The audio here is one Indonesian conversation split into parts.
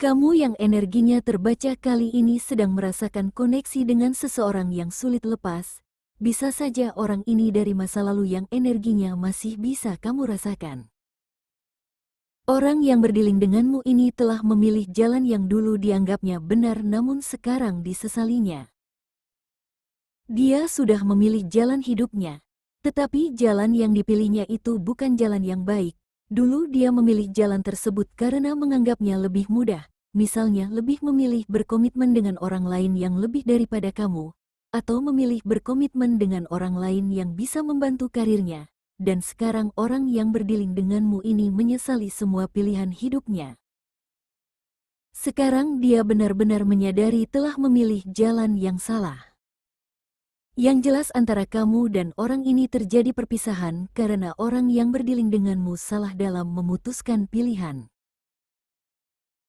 Kamu yang energinya terbaca kali ini sedang merasakan koneksi dengan seseorang yang sulit lepas. Bisa saja orang ini dari masa lalu yang energinya masih bisa kamu rasakan. Orang yang berdiling denganmu ini telah memilih jalan yang dulu dianggapnya benar namun sekarang disesalinya. Dia sudah memilih jalan hidupnya, tetapi jalan yang dipilihnya itu bukan jalan yang baik. Dulu dia memilih jalan tersebut karena menganggapnya lebih mudah, misalnya lebih memilih berkomitmen dengan orang lain yang lebih daripada kamu, atau memilih berkomitmen dengan orang lain yang bisa membantu karirnya. Dan sekarang orang yang berdiling denganmu ini menyesali semua pilihan hidupnya. Sekarang dia benar-benar menyadari telah memilih jalan yang salah. Yang jelas antara kamu dan orang ini terjadi perpisahan karena orang yang berdiling denganmu salah dalam memutuskan pilihan.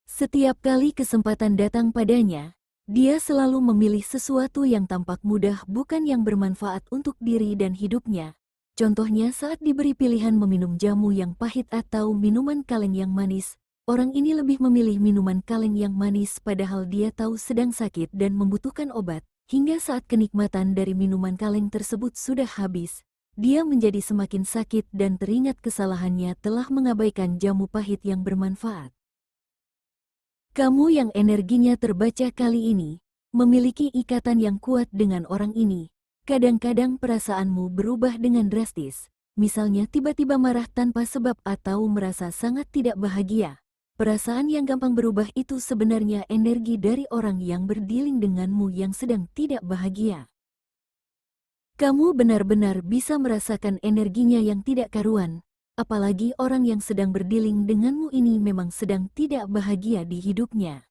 Setiap kali kesempatan datang padanya, dia selalu memilih sesuatu yang tampak mudah bukan yang bermanfaat untuk diri dan hidupnya. Contohnya saat diberi pilihan meminum jamu yang pahit atau minuman kaleng yang manis, orang ini lebih memilih minuman kaleng yang manis padahal dia tahu sedang sakit dan membutuhkan obat. Hingga saat kenikmatan dari minuman kaleng tersebut sudah habis, dia menjadi semakin sakit dan teringat kesalahannya telah mengabaikan jamu pahit yang bermanfaat. Kamu yang energinya terbaca kali ini, memiliki ikatan yang kuat dengan orang ini. Kadang-kadang perasaanmu berubah dengan drastis, misalnya tiba-tiba marah tanpa sebab atau merasa sangat tidak bahagia. Perasaan yang gampang berubah itu sebenarnya energi dari orang yang berdiling denganmu yang sedang tidak bahagia. Kamu benar-benar bisa merasakan energinya yang tidak karuan, apalagi orang yang sedang berdiling denganmu ini memang sedang tidak bahagia di hidupnya.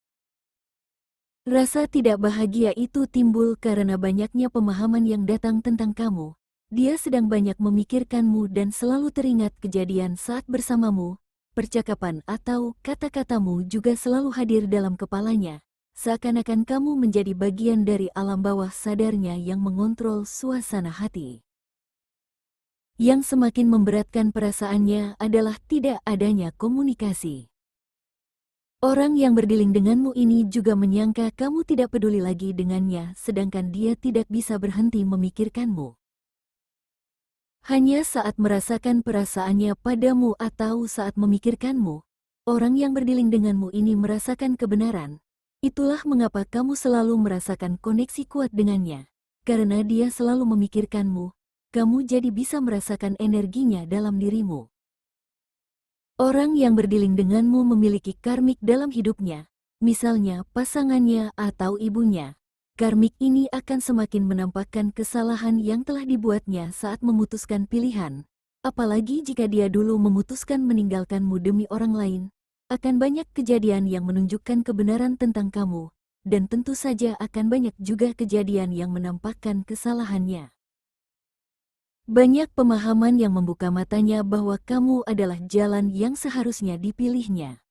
Rasa tidak bahagia itu timbul karena banyaknya pemahaman yang datang tentang kamu. Dia sedang banyak memikirkanmu dan selalu teringat kejadian saat bersamamu. Percakapan atau kata-katamu juga selalu hadir dalam kepalanya, seakan-akan kamu menjadi bagian dari alam bawah sadarnya yang mengontrol suasana hati. Yang semakin memberatkan perasaannya adalah tidak adanya komunikasi. Orang yang berdiling denganmu ini juga menyangka kamu tidak peduli lagi dengannya, sedangkan dia tidak bisa berhenti memikirkanmu. Hanya saat merasakan perasaannya padamu atau saat memikirkanmu, orang yang berdiling denganmu ini merasakan kebenaran. Itulah mengapa kamu selalu merasakan koneksi kuat dengannya. Karena dia selalu memikirkanmu, kamu jadi bisa merasakan energinya dalam dirimu. Orang yang berdiling denganmu memiliki karmik dalam hidupnya, misalnya pasangannya atau ibunya. Karmik ini akan semakin menampakkan kesalahan yang telah dibuatnya saat memutuskan pilihan. Apalagi jika dia dulu memutuskan meninggalkanmu demi orang lain, akan banyak kejadian yang menunjukkan kebenaran tentang kamu, dan tentu saja akan banyak juga kejadian yang menampakkan kesalahannya. Banyak pemahaman yang membuka matanya bahwa kamu adalah jalan yang seharusnya dipilihnya.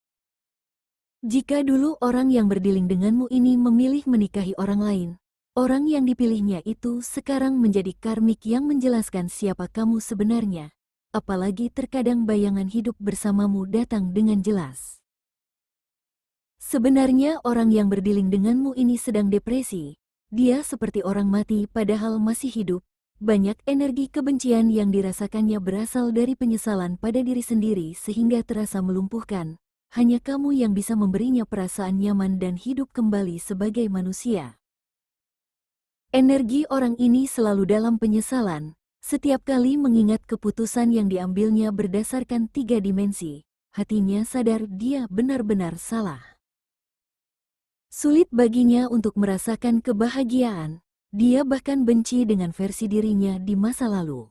Jika dulu orang yang berdiling denganmu ini memilih menikahi orang lain, orang yang dipilihnya itu sekarang menjadi karmik yang menjelaskan siapa kamu sebenarnya. Apalagi terkadang bayangan hidup bersamamu datang dengan jelas. Sebenarnya orang yang berdiling denganmu ini sedang depresi. Dia seperti orang mati padahal masih hidup. Banyak energi kebencian yang dirasakannya berasal dari penyesalan pada diri sendiri sehingga terasa melumpuhkan. Hanya kamu yang bisa memberinya perasaan nyaman dan hidup kembali sebagai manusia. Energi orang ini selalu dalam penyesalan, setiap kali mengingat keputusan yang diambilnya berdasarkan 3 dimensi. Hatinya sadar dia benar-benar salah. Sulit baginya untuk merasakan kebahagiaan, dia bahkan benci dengan versi dirinya di masa lalu.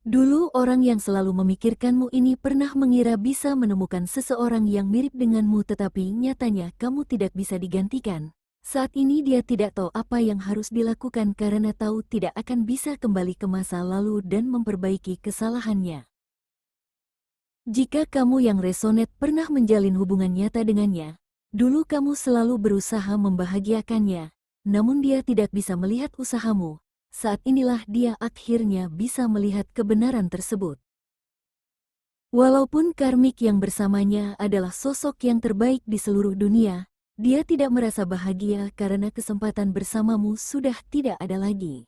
Dulu orang yang selalu memikirkanmu ini pernah mengira bisa menemukan seseorang yang mirip denganmu tetapi nyatanya kamu tidak bisa digantikan. Saat ini dia tidak tahu apa yang harus dilakukan karena tahu tidak akan bisa kembali ke masa lalu dan memperbaiki kesalahannya. Jika kamu yang resonet pernah menjalin hubungan nyata dengannya, dulu kamu selalu berusaha membahagiakannya, namun dia tidak bisa melihat usahamu. Saat inilah dia akhirnya bisa melihat kebenaran tersebut. Walaupun karmik yang bersamanya adalah sosok yang terbaik di seluruh dunia, dia tidak merasa bahagia karena kesempatan bersamamu sudah tidak ada lagi.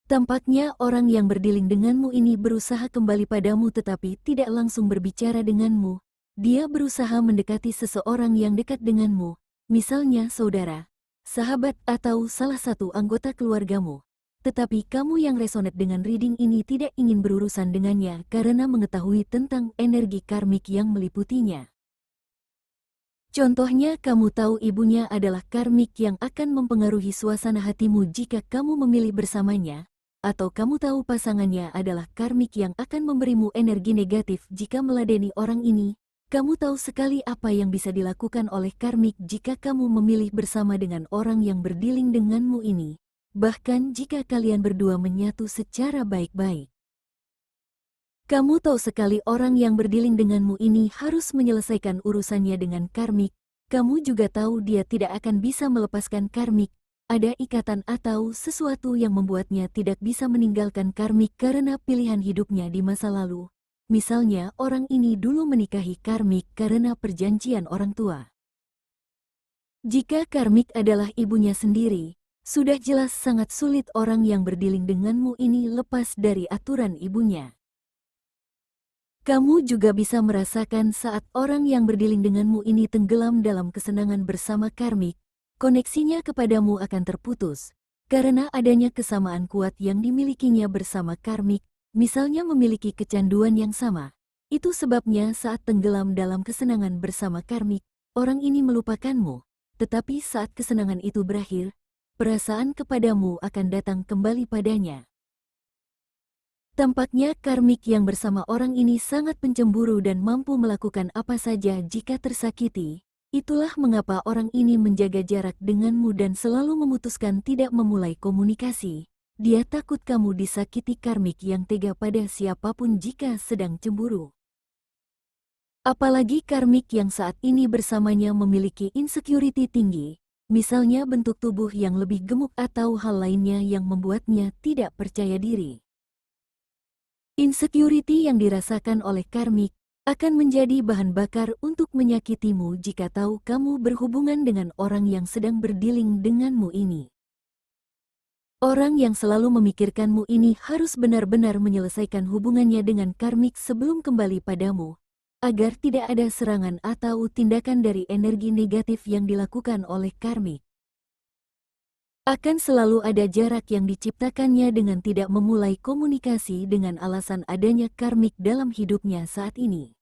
Tampaknya orang yang berdiling denganmu ini berusaha kembali padamu tetapi tidak langsung berbicara denganmu. Dia berusaha mendekati seseorang yang dekat denganmu, misalnya saudara, sahabat atau salah satu anggota keluargamu. Tetapi kamu yang resonate dengan reading ini tidak ingin berurusan dengannya karena mengetahui tentang energi karmik yang meliputinya. Contohnya kamu tahu ibunya adalah karmik yang akan mempengaruhi suasana hatimu jika kamu memilih bersamanya, atau kamu tahu pasangannya adalah karmik yang akan memberimu energi negatif jika meladeni orang ini. Kamu tahu sekali apa yang bisa dilakukan oleh karmik jika kamu memilih bersama dengan orang yang berdiling denganmu ini, bahkan jika kalian berdua menyatu secara baik-baik. Kamu tahu sekali orang yang berdiling denganmu ini harus menyelesaikan urusannya dengan karmik. Kamu juga tahu dia tidak akan bisa melepaskan karmik. Ada ikatan atau sesuatu yang membuatnya tidak bisa meninggalkan karmik karena pilihan hidupnya di masa lalu. Misalnya orang ini dulu menikahi karmik karena perjanjian orang tua. Jika karmik adalah ibunya sendiri, sudah jelas sangat sulit orang yang berdiling denganmu ini lepas dari aturan ibunya. Kamu juga bisa merasakan saat orang yang berdiling denganmu ini tenggelam dalam kesenangan bersama karmik, koneksinya kepadamu akan terputus, karena adanya kesamaan kuat yang dimilikinya bersama karmik, misalnya memiliki kecanduan yang sama. Itu sebabnya saat tenggelam dalam kesenangan bersama karmik, orang ini melupakanmu, tetapi saat kesenangan itu berakhir, perasaan kepadamu akan datang kembali padanya. Tampaknya karmik yang bersama orang ini sangat pencemburu dan mampu melakukan apa saja jika tersakiti. Itulah mengapa orang ini menjaga jarak denganmu dan selalu memutuskan tidak memulai komunikasi. Dia takut kamu disakiti karmik yang tega pada siapapun jika sedang cemburu. Apalagi karmik yang saat ini bersamanya memiliki insecurity tinggi, misalnya bentuk tubuh yang lebih gemuk atau hal lainnya yang membuatnya tidak percaya diri. Insecurity yang dirasakan oleh karmik akan menjadi bahan bakar untuk menyakitimu jika tahu kamu berhubungan dengan orang yang sedang berdiling denganmu ini. Orang yang selalu memikirkanmu ini harus benar-benar menyelesaikan hubungannya dengan karmik sebelum kembali padamu, agar tidak ada serangan atau tindakan dari energi negatif yang dilakukan oleh karmik. Akan selalu ada jarak yang diciptakannya dengan tidak memulai komunikasi dengan alasan adanya karmik dalam hidupnya saat ini.